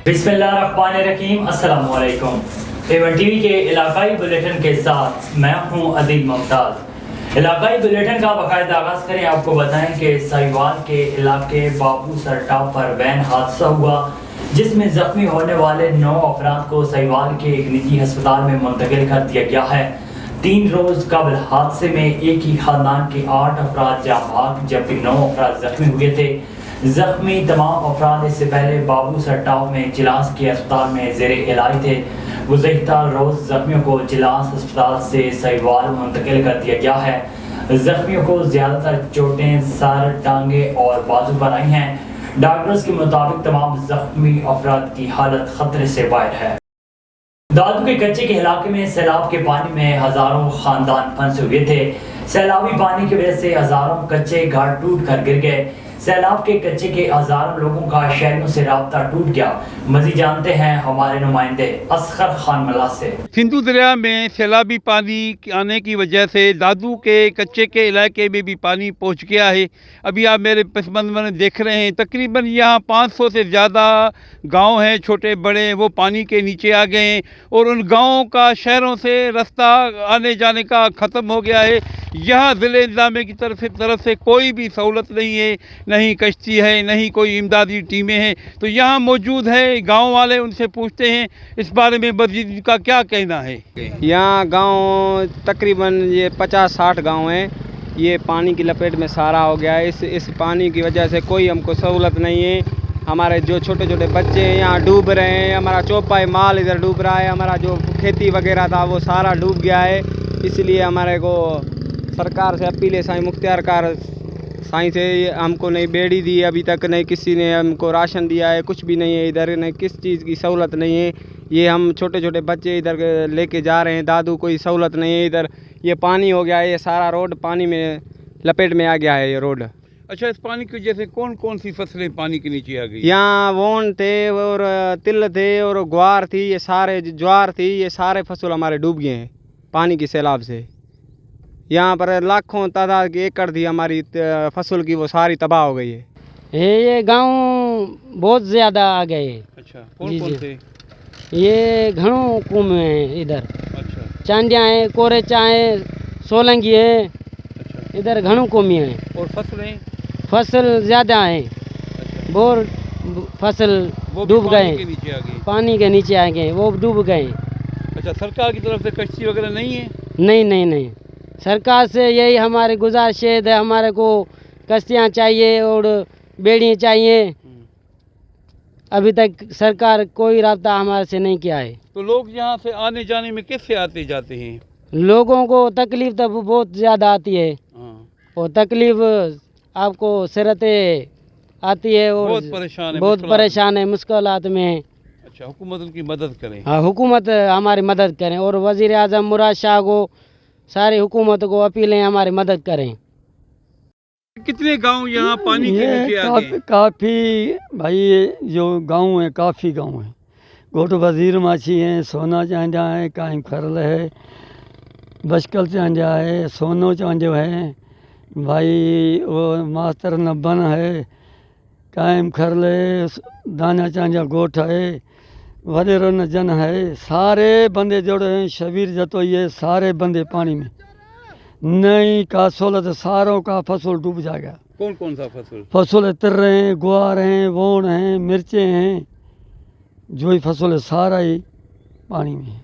बिस्मिल्लाहिर्रहमानिर्रहीम, अस्सलाम वालेकुम। A1 टीवी के इलाकाई बुलेटिन के साथ मैं हूं अदील मुमताज। इलाकाई बुलेटिन का बाकायदा आगाज करें। आपको बताएं कि साहिवाल के इलाके बाबू सरटाव पर वैन हादसा हुआ, जिसमें जख्मी होने वाले 9 अफराद को साहिवाल के एक निजी अस्पताल में मुंतकिल कर दिया गया है। 3 रोज कबल हादसे में एक ही खानदान के 8 अफराद जाँ भाग जबकि 9 अफराद जख्मी हुए थे। जख्मी तमाम अफराद इससे पहले बाबू सरटाव में जिलास के अस्पताल में ज़ेरे इलाज थे। गुज़श्ता रोज़ जख्मियों को जिलास अस्पताल से साहिवाल मुंतकिल कर दिया गया है। जख्मियों को ज़्यादातर चोटें सर, टांगे और बाजू पर आई हैं। डॉक्टर्स के मुताबिक तमाम जख्मी अफराद की हालत खतरे से बाहर है। दादू के कच्चे के इलाके में सैलाब के पानी में हजारों खानदान फंसे हुए थे। सैलाबी पानी की वजह से हजारों कच्चे घर टूट कर गिर गए। सैलाब के कच्चे के हजारों लोगों का शहरों से राब्ता टूट गया। मज़ीद जानते हैं हमारे नुमाइंदे असगर खान मला से। सिंधु दरिया में सैलाबी पानी आने की वजह से दादू के कच्चे के इलाके में भी पानी पहुंच गया है। अभी आप मेरे पसमंजर में देख रहे हैं, तकरीबन यहाँ 500 से ज़्यादा गांव हैं, छोटे बड़े, वो पानी के नीचे आ गए हैं और उन गाँवों का शहरों से रास्ता आने जाने का ख़त्म हो गया है। यहाँ ज़िले इंतज़ामिया की तरफ से कोई भी सहूलत नहीं है, नहीं कश्ती है, नहीं कोई इमदादी टीमें हैं। तो यहाँ मौजूद है गांव वाले, उनसे पूछते हैं इस बारे में मज़ीद का क्या कहना है। यहाँ गांव तकरीबन ये 50-60 गांव हैं, ये पानी की लपेट में सारा हो गया है। इस पानी की वजह से कोई हमको सहूलत नहीं है। हमारे जो छोटे छोटे बच्चे हैं यहाँ डूब रहे हैं, हमारा चौपाई माल इधर डूब रहा है, हमारा जो खेती वगैरह था वो सारा डूब गया है। इसलिए हमारे को सरकार से अपील है, साईं मुख्तियार कार साईं से हमको नहीं बेड़ी दी अभी तक, नहीं किसी ने हमको राशन दिया है, कुछ भी नहीं है इधर, नहीं किस चीज़ की सहूलत नहीं है। ये हम छोटे छोटे बच्चे इधर लेके जा रहे हैं, दादू कोई सहूलत नहीं है इधर। ये पानी हो गया है, ये सारा रोड पानी में लपेट में आ गया है ये रोड। अच्छा, इस पानी की वजह से कौन कौन सी फसलें पानी के नीचे आ गई? यहाँ वोन थे और तिल थे और ग्वार थी, ये सारे ज्वार थी, ये सारे फसल हमारे डूब गए हैं पानी की सैलाब से। यहाँ पर लाखों तादाद की एकड़ थी हमारी फसल की, वो सारी तबाह हो गई है। ये गांव बहुत ज़्यादा आ गए। अच्छा, कौन कौन थे? ये घणों कुम है इधर। अच्छा, चांडिया है, कोरेचा है, सोलंगी है। अच्छा, इधर घणों कुमी है। और फसलें? फसल ज़्यादा है। अच्छा, बोर फसल वो डूब पानी गए, के नीचे आ गई। पानी के नीचे आ गए, वो डूब गए। अच्छा, सरकार की तरफ से कश्ती वगैरह नहीं है? नहीं, सरकार से यही हमारी गुजारिश है, हमारे को कश्तियाँ चाहिए और बेड़ियाँ चाहिए। अभी तक सरकार कोई राब्ता हमारे से नहीं किया है। तो लोग यहाँ से आने जाने में कैसे आते जाते हैं? लोगों को तकलीफ़ तो बहुत ज़्यादा आती है और तकलीफ़ आपको सिरते आती है और बहुत परेशान है, मुश्किलात में है। अच्छा, हुकूमत उनकी मदद करें। हाँ, हुकूमत हमारी मदद करें और वज़ीर आज़म मुराद शाह को, सारी हुकूमत को अपील है हमारी मदद करें। कितने गांव यहाँ पानी के नीचे आ गए? काफ़ी भाई, जो गांव है काफ़ी गांव है। गोट वजीर माछी है, सोना चांजा है, कायम खरल है, बशकल चांजा है, सोनो चांजो है भाई, वो मास्टर नब्बन है, कायम खरल है, दाना चांजा गोठ है, वडेरो नजन है। सारे बंदे जोड़े हैं, शबीर जतो ये सारे बंदे पानी में, नहीं का सहूलत, सारों का फसल डूब जाएगा। कौन कौन सा फसल? फसल तिर हैं, ग्वार हैं, वोन हैं, मिर्चें हैं, जो ही फसल है सारा ही पानी में,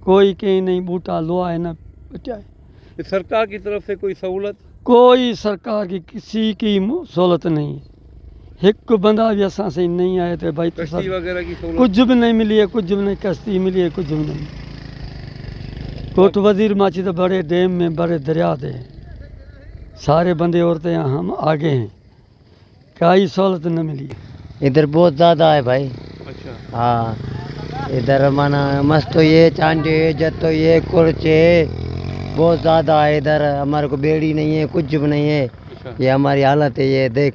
कोई कहीं नहीं बूटा लोआ है ना बचा है। सरकार की तरफ से कोई सहूलत? कोई सरकार की किसी की सहूलत नहीं। एक बंदा भी असा से नहीं आए थे भाई, तो कश्ती वगैरह की सहूलत कुछ भी नहीं मिली है, कुछ भी नहीं, कश्ती मिली है, कुछ भी नहीं। कोट वजीर माची तो बड़े डैम में बड़े दरिया थे, सारे बंदे औरतें हम आगे हैं, कोई सहूलत न मिली। इधर बहुत ज़्यादा है भाई। अच्छा, हाँ, इधर माना मस्त तो ये चांटे जत तो ये कुर्चे बहुत ज़्यादा है इधर। हमारे को बेड़ी नहीं है, कुछ भी नहीं है। अच्छा, ये हमारी हालत है। ये देख,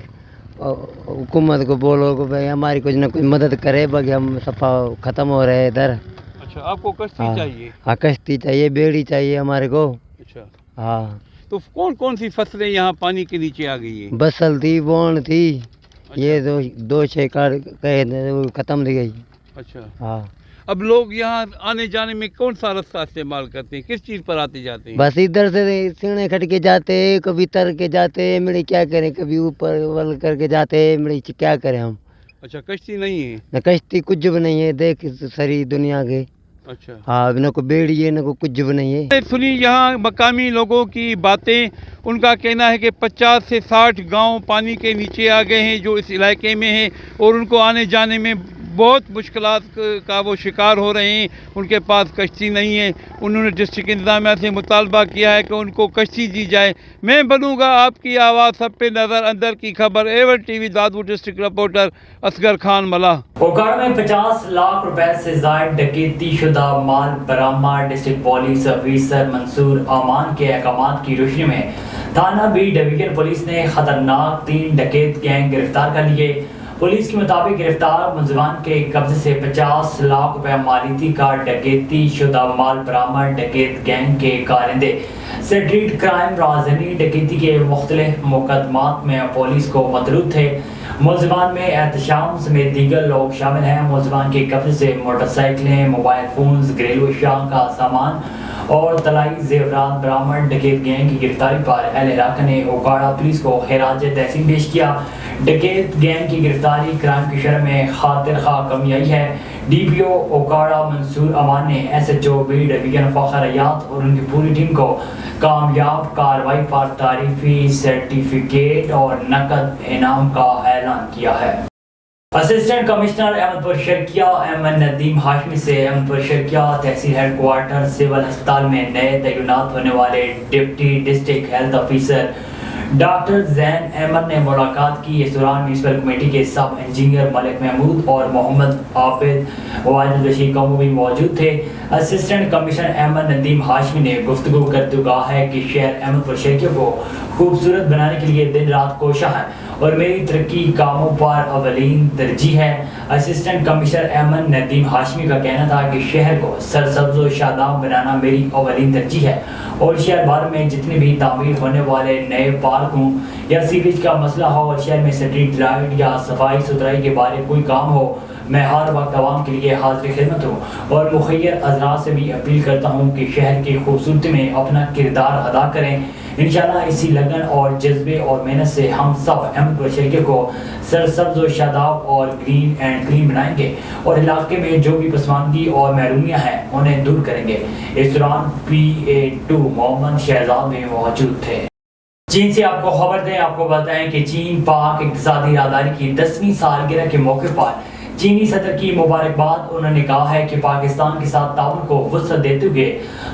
हुकूमत को बोलो कि भाई हमारी कुछ ना कुछ मदद करे, बाकी हम सफ़ा ख़त्म हो रहे हैं इधर। अच्छा, आपको कश्ती चाहिए? हाँ, कश्ती चाहिए, बेड़ी चाहिए हमारे को। अच्छा, हाँ। तो कौन कौन सी फसलें यहाँ पानी के नीचे आ गई है? बसल थी, बोन थी, अच्छा, ये दो छः कार ख़त्म थी गई। अच्छा, हाँ अब लोग यहाँ आने जाने में कौन सा रास्ता इस्तेमाल करते हैं, किस चीज़ पर आते जाते हैं? बस इधर से सीढ़े खट के जाते हैं, कभी तर के जाते हैं, मेरे क्या करें, कभी ऊपर वल करके जाते हैं, मेरे क्या करें हम। अच्छा, कश्ती नहीं है? न कश्ती कुछ भी नहीं है, देख सारी दुनिया के। अच्छा, हाँ, न को बेड़ी है, न को कुछ भी नहीं है। सुनी यहाँ मकामी लोगों की बातें। उनका कहना है कि 50 से 60 गांव पानी के नीचे आ गए हैं जो इस इलाके में हैं, और उनको आने जाने में बहुत मुश्किलात का वो शिकार हो रहे हैं। उनके पास कश्ती नहीं है। उन्होंने डिस्ट्रिक्ट इंतजामिया से मुतालबा किया है कि उनको कश्ती दी जाए। मैं बनूंगा आपकी आवाज़, सब पे नज़र, अंदर की खबर। एवन टीवी दादू डिस्ट्रिक्ट रिपोर्टर असगर खान मलाह। ओकाड़ा में 50 लाख रुपए से जायद डकैती शुदा माल बरामद। डिस्ट्रिक्ट पुलिस ऑफिसर मंसूर अमान के अहकामात की रोशनी में थाना बी डिवीजन पुलिस ने खतरनाक 3 डकैत गैंग गिरफ्तार कर लिए। पुलिस के मुताबिक गिरफ्तार मुलजमान के कब्जे से 50 लाख रुपए मालियती का डकैती शुदा माल बरामद। डकैत गैंग के कारिंदे स्ट्रीट क्राइम राजनी डकैती के मुख्तलिफ मुकदमात में पुलिस को मतलूब थे। मुलजमान में एहतशाम समेत दीगर लोग शामिल हैं। मुलजमान के कब्जे से मोटरसाइकिलें, मोबाइल फोन्स, घरेलू अशिया का सामान और तलाई जेवरात बरामद। डकैत गैंग की गिरफ्तारी पर अहल इलाका ने ओकाड़ा पुलिस को खिराज तहसीन पेश किया। डकैत गैंग की गिरफ्तारी क्राइम की शरह में खातिर खा कमी आई है। DPO ओकाड़ा मंसूर अमान ने SHO बी डिवीजन फखर हयात और उनकी पूरी टीम को कामयाब कार्रवाई पर तारीफी सर्टिफिकेट और नकद इनाम का ऐलान किया है। Assistant commissioner Ahmedpur Sharqia MN Nadeem Hashmi से अहमदपुर शर्किया तहसील हेडक्वार्टर सिविल अस्पताल में नए तैनात होने वाले deputy district health officer doctor Zain Ahmad ने मुलाकात की। इस दौरान म्यूनसिपल कमेटी के सब इंजीनियर मलिक महमूद और मोहम्मद आबिद वाजिद रशीद कामू भी मौजूद थे। असिस्टेंट कमिश्नर अहमद नदीम हाशमी ने गुफ्तगू करते हुए कहा है कि शहर अहमदपुर शर्किया को खूबसूरत बनाने के लिए दिन रात कोशा है और मेरी तरक्की कामों पर अवलीन तरजीह है। असिस्टेंट कमिश्नर अहमद नदीम हाशमी का कहना था कि शहर को सरसब्ज और शादाब बनाना मेरी अवलीन तरजीह है और शहर भर में जितने भी तामीर होने वाले नए पार्क हों या सीवेज का मसला हो और शहर में स्ट्रीट लाइट या सफाई सुथराई के बारे कोई काम हो, मैं हर वक्त आवाम के लिए हाजिर खिदमत हूँ और मुखैर अजरात से भी अपील करता हूँ कि शहर की खूबसूरती में अपना किरदार अदा करें। इंशाल्लाह इसी लगन और जज्बे और मेहनत से हम सब अहमदपुर शर्किया को सरसब्ज और शादाब और ग्रीन एंड क्लीन बनाएंगे और इलाके में जो भी पसमानगी और महरूमियाँ हैं उन्हें दूर करेंगे। इस दौरान PA2 मोहम्मद शहजाद भी मौजूद थे। चीन से आपको खबर दें, आपको बताएं कि चीन पाक इक़्तिसादी राहदारी की 10वीं सालगिरह के मौके पर चीनी सदर की मुबारकबाद। उन्होंने कहा है कि पाकिस्तान के साथ ताउन को वुसअत देते हुए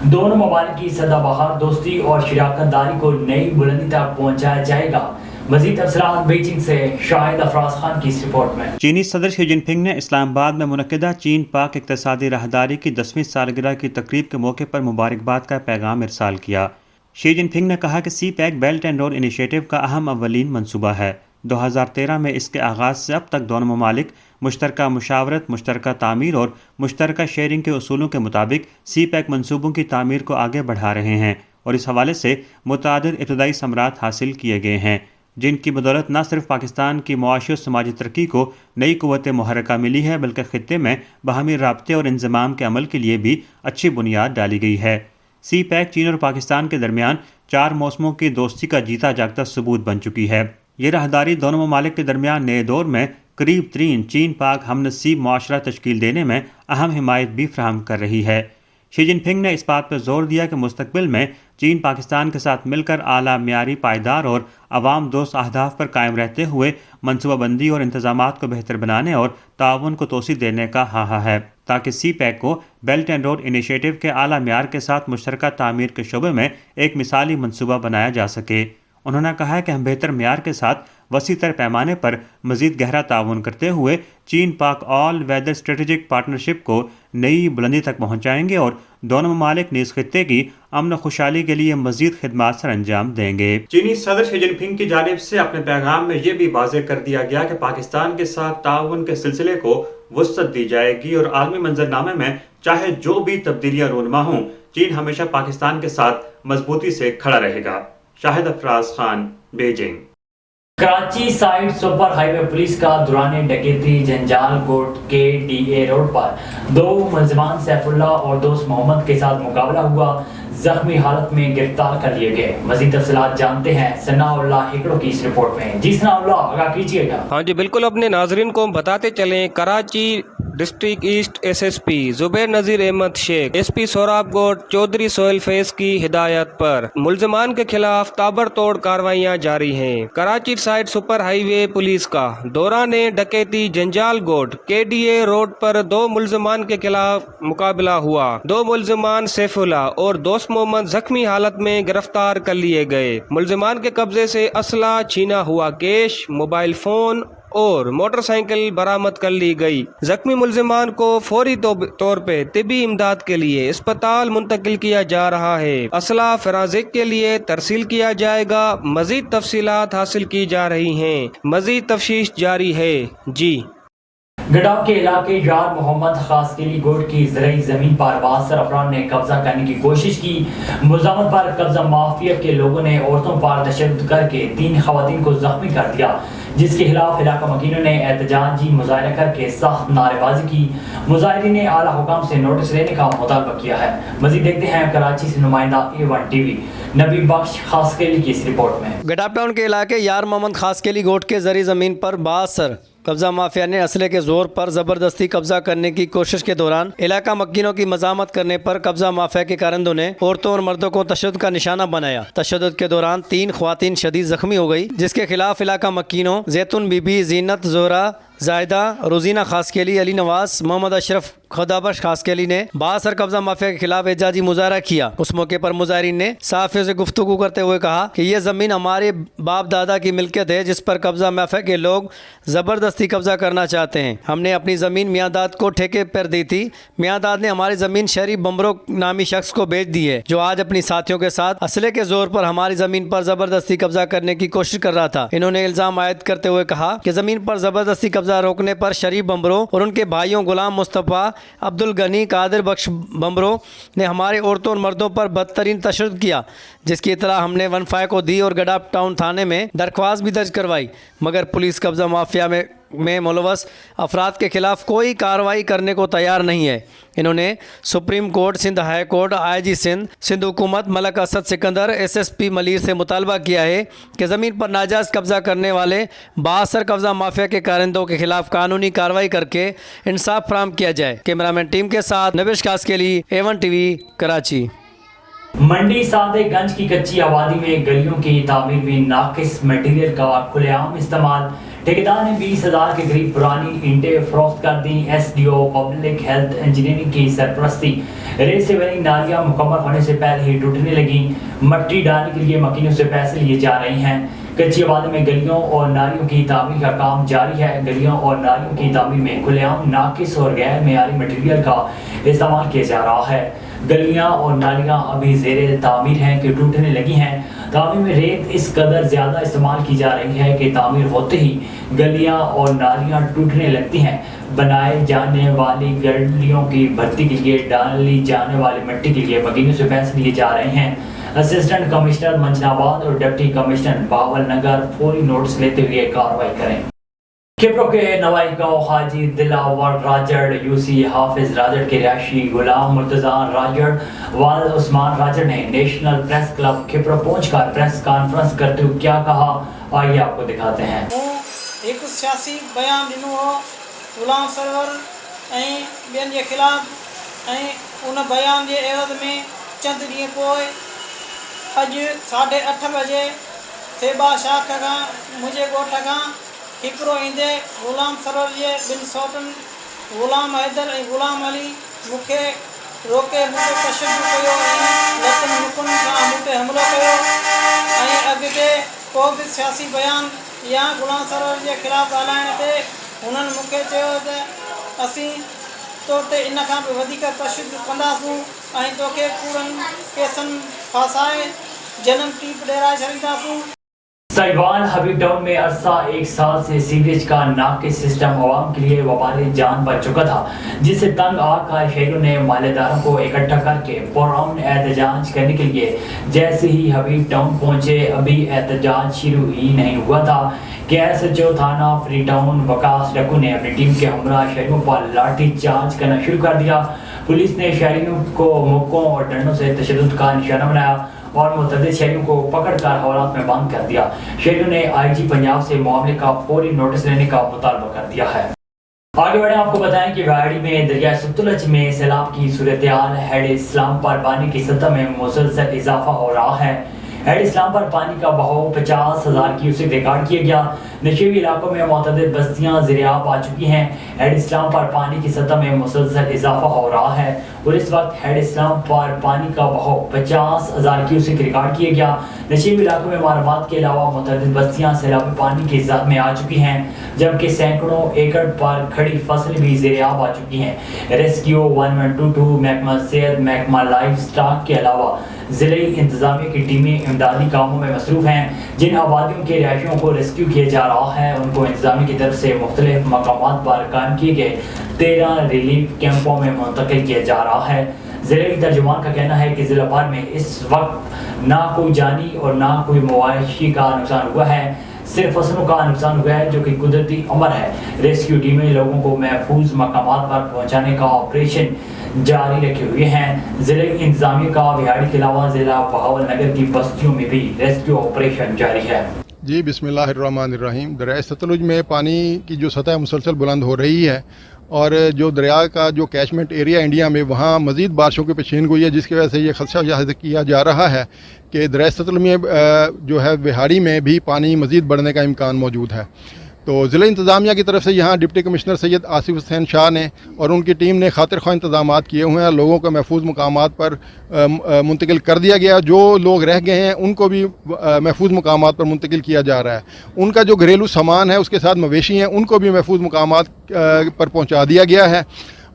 दोनों ममालिक की सदाबहार दोस्ती और शराकतदारी को नई बुलंदी तक पहुंचाया जाएगा। मजीद तफसीलात बीजिंग से शाहिद अफराज खान की इस रिपोर्ट में। चीनी सदर शी जिनपिंग ने इस्लामाबाद में मुनक्किदा चीन पाक इक़्तिसादी राहदारी की 10वीं सालगिरह की तकरीब के मौके पर मुबारकबाद का पैगाम इरसाल किया। शी जिनपिंग ने कहा कि CPEC belt and road initiative का अहम अव्वलीन मनसूबा है। 2013 में इसके आगाज़ से अब तक दोनों ममालिक मुश्तरका मुशावरत, मुश्तरका तामीर और मुश्तरका शेयरिंग के उसूलों के मुताबिक CPEC मनसूबों की तामीर को आगे बढ़ा रहे हैं और इस हवाले से मुतअद्दिद इब्तदाई समरात हासिल किए गए हैं, जिनकी बदौलत न सिर्फ पाकिस्तान की मुआशी और समाजी तरक्की को नई क़ुव्वत मुहर्रिका मिली है बल्कि ख़ित्ते में बाहमी राब्ते और इंज़माम के अमल के लिए भी अच्छी बुनियाद डाली गई है। CPEC चीन और पाकिस्तान के दरमियान 4 मौसमों की दोस्ती का जीता जागता सबूत बन चुकी है। ये राहदारी दोनों ममालिक के दरमियान नए दौर में करीब तरीन चीन पाक हमनसीब मुआशरा तश्कील देने में अहम हिमायत भी फराहम कर रही है। शी जिनपिंग ने इस बात पर जोर दिया कि मुस्तकबिल में चीन पाकिस्तान के साथ मिलकर आला मियारी, पायदार और अवाम दोस्त अहदाफ पर कायम रहते हुए मनसूबाबंदी और इंतजामात को बेहतर बनाने और ताउन को तोसी देने का हाहा है, ताकि CPEC को बेल्ट एंड रोड इनिशिएटिव के आला मियार के साथ मुश्तरका तामीर के शोबे में एक मिसाली मनसूबा बनाया जा सके। उन्होंने कहा है कि हम बेहतर मियार के साथ वसी तर पैमाने पर मज़ीद गहरा ताउन करते हुए चीन पाक ऑल वेदर स्ट्रेटेजिक पार्टनरशिप को नई बुलंदी तक पहुँचाएंगे और दोनों ममालिक निज खित्ते की अमन खुशहाली के लिए मज़ीद खिदमात सर अंजाम देंगे। चीनी सदर शी जिनपिंग की जानिब से अपने पैगाम में ये भी वाज़ेह कर दिया गया कि पाकिस्तान के साथ ताउन के सिलसिले को वुसअत दी जाएगी और आलमी मंजरनामे में चाहे जो भी तब्दीलियाँ रूनमा हों, चीन हमेशा पाकिस्तान के साथ मजबूती से खड़ा रहेगा। Shahid Afraz Khan, Beijing. Karachi side super highway police का दौरान डकैती जंजाल कोट के DA रोड पर दो मुलजमान सैफुल्ला और दोस्त मोहम्मद के साथ मुकाबला हुआ, जख्मी हालत में गिरफ्तार कर लिए गए। मजीद तफसीलात जानते हैं सनाउल्लाह हिकड़ो की इस रिपोर्ट में। जी सनाउल्लाह, आगाह कीजिएगा। हाँ जी बिल्कुल, अपने नाजरीन को बताते चलें, Karachi district east SSP Zubair Nazir Ahmed Shaikh, SP सोराबकोट चौधरी सोहेल फैज की हिदायत पर मुलजमान के खिलाफ ताबड़तोड़ कार्रवाइयाँ जारी हैं। Karachi side super highway police का दौरान डकैती जंजाल गोट KDA रोड पर दो मुलजमान के खिलाफ मुकाबला हुआ। दो मुलजमान सैफुल्ला और दोस्त मोहम्मद जख्मी हालत में गिरफ्तार कर लिए गए। मुलजमान के कब्जे से असला, छीना हुआ कैश, मोबाइल फोन और मोटरसाइकिल बरामद कर ली गई। जख्मी मुलजमान को फौरी तौर पे तिबी इमदाद के लिए अस्पताल मुंतकिल किया जा रहा है। असला फराजिक के लिए तरसील किया जाएगा। मजीद तफसीलात हासिल की जा रही हैं। मजीद तफ्तीश जारी है। जी गडाव के इलाके यार मोहम्मद खासकेली गोट की ज़राई ज़मीन पर बासर अफराद ने कब्जा करने की कोशिश की। मुजामत पर कब्जा माफिया के लोगों ने औरतों पर तशद्दुद करके 3 खवातीन को जख्मी कर दिया, जिसके खिलाफ इलाका मकीनों ने एहतजाजी मुजाहरा करके सख्त नारेबाजी की। मुजाहिरीन ने आला हुकाम से नोटिस लेने का मुतालबा किया है। मजीद देखते हैं कराची से नुमाइंदा A1 TV नबी बख्श खासकेली की इस रिपोर्ट में। गडाप टाउन के इलाके यार मोहम्मद खासकेली गोट के ज़री ज़मीन पर बासर कब्जा माफिया ने असले के जोर पर ज़बरदस्ती कब्जा करने की कोशिश के दौरान इलाका मक्कीनों की मजामत करने पर कब्जा माफिया के कारिंदों ने औरतों और मर्दों को तशद्दुद का निशाना बनाया। तशद्दुद के दौरान 3 ख्वातीन शदीद जख्मी हो गई, जिसके खिलाफ इलाका मक्कीनों जैतून बीबी, जीनत जोहरा, जायदा, रोजीना खासकेली, अली नवाज, मोहम्मद अशरफ, खुदाबख्श खासकेली ने बासर कब्जा माफिया के खिलाफ एहतजाजी मुजाहरा किया। उस मौके पर मुजाहिरीन ने सहाफ़ियों से गुफ्तगू करते हुए कहा कि यह ज़मीन हमारे बाप दादा की मिल्कियत है, जिस पर कब्जा माफिया के लोग ज़बरदस्ती कब्जा करना चाहते हैं। हमने अपनी ज़मीन मियांदाद को ठेके पर दी थी। मियांदाद ने हमारी ज़मीन शरीफ बम्बरो नामी शख्स को बेच दी है, जो आज अपनी साथियों के साथ असले के जोर पर हमारी ज़मीन पर ज़बरदस्ती कब्जा करने की कोशिश कर रहा था। इन्होंने इल्ज़ाम आयद करते हुए कहा कि ज़मीन पर ज़बरदस्ती कब्जा रोकने पर शरीफ बम्बरो और उनके भाइयों गुलाम मुस्तफ़ा, अब्दुल गनी, कादिर बख्श बम्बरो ने हमारे औरतों और मर्दों पर बदतरीन तशद्दुद किया, जिसकी इतला हमने 15 को दी और गडाप टाउन थाने में दरख्वास्त भी दर्ज करवाई, मगर पुलिस कब्जा माफिया में मुलवस अफराद के खिलाफ कोई कार्रवाई करने को तैयार नहीं है। इन्होंने Supreme Court, Sindh High Court, IG Sindh हुकूमत, मलक असद सिकंदर, SSP मलिर से मुतालबा किया है कि ज़मीन पर नाजायज़ कब्जा करने वाले बासर कब्जा माफिया के कारिंदों के खिलाफ कानूनी कार्रवाई करके इंसाफ फराहम किया जाए। कैमरामैन टीम के साथ नबिश खास के लिए A1 TV कराची। मंडी सादेगंज की कच्ची आबादी में गलियों की तामीर में नाकिस मटीरियल का खुलेआम इस्तेमाल। ठेकेदार ने 20,000 के करीब पुरानी ईंटें फरोख्त कर दी। SDO पब्लिक हेल्थ इंजीनियरिंग की सरपरस्ती। रेत से बनी नालियाँ मुकम्मल होने से पहले ही टूटने लगी। मट्टी डालने के लिए मकीनों से पैसे लिए जा रहे हैं। कच्ची आबादी में गलियों और नालियों की तामीर का काम जारी है। गलियों और नालियों की तामीर में खुलेआम नाकिस और गैर मेयारी मटीरियल का इस्तेमाल किया जा रहा है। गलियां और नालियां अभी ज़ेरे तामीर हैं कि टूटने लगी हैं। तामीर में रेत इस कदर ज़्यादा इस्तेमाल की जा रही है कि तामीर होते ही गलियां और नालियां टूटने लगती हैं। बनाए जाने वाली गलियों की भर्ती के लिए डाली जाने वाली मिट्टी के लिए मकीनों से पैसे लिए जा रहे हैं। असिस्टेंट कमिश्नर मंजनाबाद और डिप्टी कमिश्नर बावल नगर फौरी नोटिस लेते हुए कार्रवाई करें। खिपरो के नवाई गाँव हाजी दिलावर राजड़ UC हाफिज राजड़ के रिहायशी गुलाम मुर्तज़ा राजड़ वाल उस्मान राजड़ ने नेशनल प्रेस क्लब खिपरो पहुंचकर प्रेस कॉन्फ्रेंस करते हुए क्या कहा, आइए आपको दिखाते हैं। एक सियासी बयान दिनों हो गुलाम सरवर ॿियनि जे खिलाफ़ उन बयान के एवज़ में चंद ॾींहं पोइ अॼु 8:30 बजे सेबा शाख खां मुंहिंजे ॻोठ खां हिकिड़ो ईंदे गुलाम सरवर जे 2 सौटनि गुलाम हैदर ऐं गुलाम अली मूंखे रोके मूंखे तशद्दुद कयो ऐं लतनि मुकुनि सां मूं ते हमिलो कयो ऐं अॻिते को बि सियासी बयान या गुलाम सरवर जे ख़िलाफ़ु ॻाल्हाइण ते हुननि मूंखे चयो त असीं तो ते इन खां बि वधीक तशद्दुद कंदासूं ऐं तोखे कूड़नि केसनि फासाए जनम टीप ॾेराए छॾींदासूं। साहिवाल हबीब टाउन में अरसा एक साल से सीवरेज का नाके सिस्टम आवाम के लिए वबाल जान बन चुका था, जिससे तंग आकर शहरों ने मालेदारों को इकट्ठा करके पुरअमन एहतजाज करने के लिए जैसे ही हबीब टाउन पहुंचे, अभी एहतजाज शुरू ही नहीं हुआ था कि SHO थाना फ्री टाउन वकास डक्कू ने अपनी टीम के हमरा शहरों पर लाठी चार्ज करना शुरू कर दिया। पुलिस ने शहरियों को मुक्कों और डंडों से तशद्दुद का निशाना बनाया और मुतअद्दिद शहरियों को पकड़कर हवालात में बंद कर दिया। शहरियों ने IG पंजाब से मामले का फौरी नोटिस लेने का मुतालबा कर दिया है। आगे बढ़े, आपको बताएं कि वाड़ी में दरिया सतलुज में सैलाब की सूरत-ए-हाल। हेड इस्लाम पर पानी की सतह में मुसलसल इजाफा हो रहा है। हेड इस्लाम पर पानी का बहाव 50,000 क्यूसेक रिकॉर्ड किया गया। नशेबी इलाकों में मुतअद्दिद बस्तियां ज़ेर-ए-आब आ चुकी हैं। हेड इस्लाम पर पानी की सतह में मुसलसल इजाफा हो रहा है और इस वक्त हेड इस्लाम पर पानी का बहाव 50,000 क्यूसेक रिकॉर्ड किया गया। नशेबी इलाकों में मालूमात के अलावा मुतअद्दिद बस्तियां सैलाबी पानी की ज़द में आ चुकी हैं, जबकि सैकड़ों एकड़ पर खड़ी फसलें भी ज़ेर-ए-आब आ चुकी हैं। रेस्क्यू 1122, महकमा सेहत, महकमा लाइफ स्टॉक के अलावा ज़िले इंतजामिया की टीमें इमदादी कामों में मसरूफ़ हैं। जिन आबादियों के रहायशियों को रेस्क्यू किया जा रहा है, उनको इंतजामिया की तरफ से मुख्तलिफ मकामात पर कायम किए गए 13 रिलीफ कैंपों में मुंतकिल किया जा रहा है। ज़िले की तर्जुमान का कहना है कि ज़िला भर में इस वक्त ना कोई जानी और ना कोई मवाशी का नुकसान हुआ है, सिर्फ फसलों का नुकसान हुआ है जो कि कुदरती अमर है। रेस्क्यू टीमें लोगों को महफूज मकामात पर पहुँचाने का ऑपरेशन जारी रखे हुए हैं। ज़िले इंतजामिया का विहाड़ी के अलावा ज़िला बहावल नगर की बस्तियों में भी रेस्क्यू ऑपरेशन जारी है। जी बिस्मिल्लाहिर्रहमानिर्रहीम। दरिया सतलुज में पानी की जो सतह मुसलसल बुलंद हो रही है और जो दरिया का जो कैचमेंट एरिया इंडिया में वहाँ मज़ीद बारिशों की पेशीन गोई है, जिसकी वजह से ये खदशा जाहिर किया जा रहा है कि दरिया सतलुज में जो है विहाड़ी में भी पानी मज़ीद बढ़ने का इम्कान मौजूद है। तो ज़िला इंतज़ामिया की तरफ से यहाँ डिप्टी कमिश्नर सैयद आसिफ हुसैन शाह ने और उनकी टीम ने खातिर ख्वाह इंतज़ामात किए हुए हैं। लोगों को महफूज मकामात पर मुंतकिल कर दिया गया। जो लोग रह गए हैं उनको भी महफूज मकामात पर मुंतकिल किया जा रहा है। उनका जो घरेलू सामान है, उसके साथ मवेशी हैं, उनको भी महफूज मकामात पर पहुँचा दिया गया है।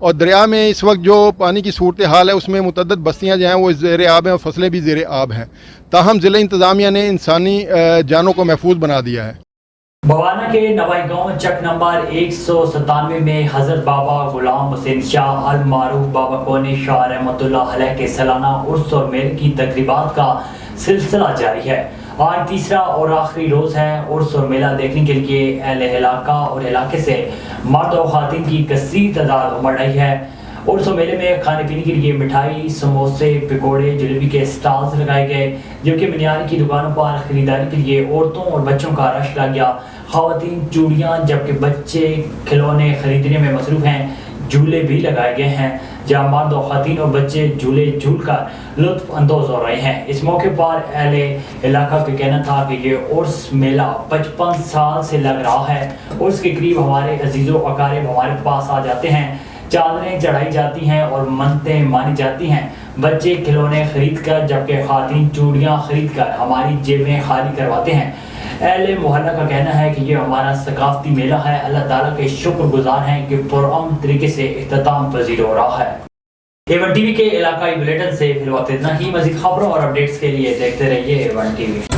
और दरिया में इस वक्त जो पानी की सूरत हाल है, उसमें मुतअद्दिद बस्तियाँ जो हैं वो ज़ेर-ए-आब हैं और फसलें भी ज़ेर-ए-आब हैं। ताहम ज़िला इंतज़ामिया ने इंसानी जानों को महफूज बना दिया है। भवाना के नवाई गांव चक नंबर 197 में हजरत बाबा गुलाम हुसैन शाह अल मारूफ बाबा कोने शाह रहमतुल्लाह अलैह के सालाना उर्स और मेले की तकरीबात का सिलसिला जारी है। आज तीसरा और आखिरी रोज है। उर्स और मेला देखने के लिए अहले इलाका और इलाके से मर्द और खातिन की कसीर तादाद उमड़ रही है। उर्स और मेले में खाने पीने के लिए मिठाई, समोसे, पकौड़े, जलेबी के स्टॉल्स लगाए गए, जबकि मियानी की दुकानों पर खरीदारी के लिए औरतों और बच्चों का रश लग गया। ख़वातीन चूड़ियाँ, जबकि बच्चे खिलौने खरीदने में मसरूफ़ हैं। झूले भी लगाए गए हैं, जहाँ मर्द और ख़वातीन और बच्चे झूले झूल कर लुत्फ़ अंदोज़ हो रहे हैं। इस मौके पर अहले इलाका का कहना था कि ये उर्स मेला 55 साल से लग रहा है। उर्स के करीब हमारे अजीज़ों अकारिब हमारे पास आ जाते हैं, चादरें चढ़ाई जाती हैं और मन्नतें मानी जाती हैं। बच्चे खिलौने खरीद कर, जबकि ख़वातीन चूड़ियाँ खरीद कर हमारी जेबें खाली करवाते हैं। अहले मोहल्ला का कहना है कि ये हमारा सकाफती मेला है। अल्लाह ताला के शुक्रगुजार हैं कि पुरअमन तरीके से इख्तिताम पजीर हो रहा है। A1 TV के इलाकाई बुलेटिन से फिर वक्त इतना ही। मज़ीद खबरों और अपडेट्स के लिए देखते रहिए A1 TV।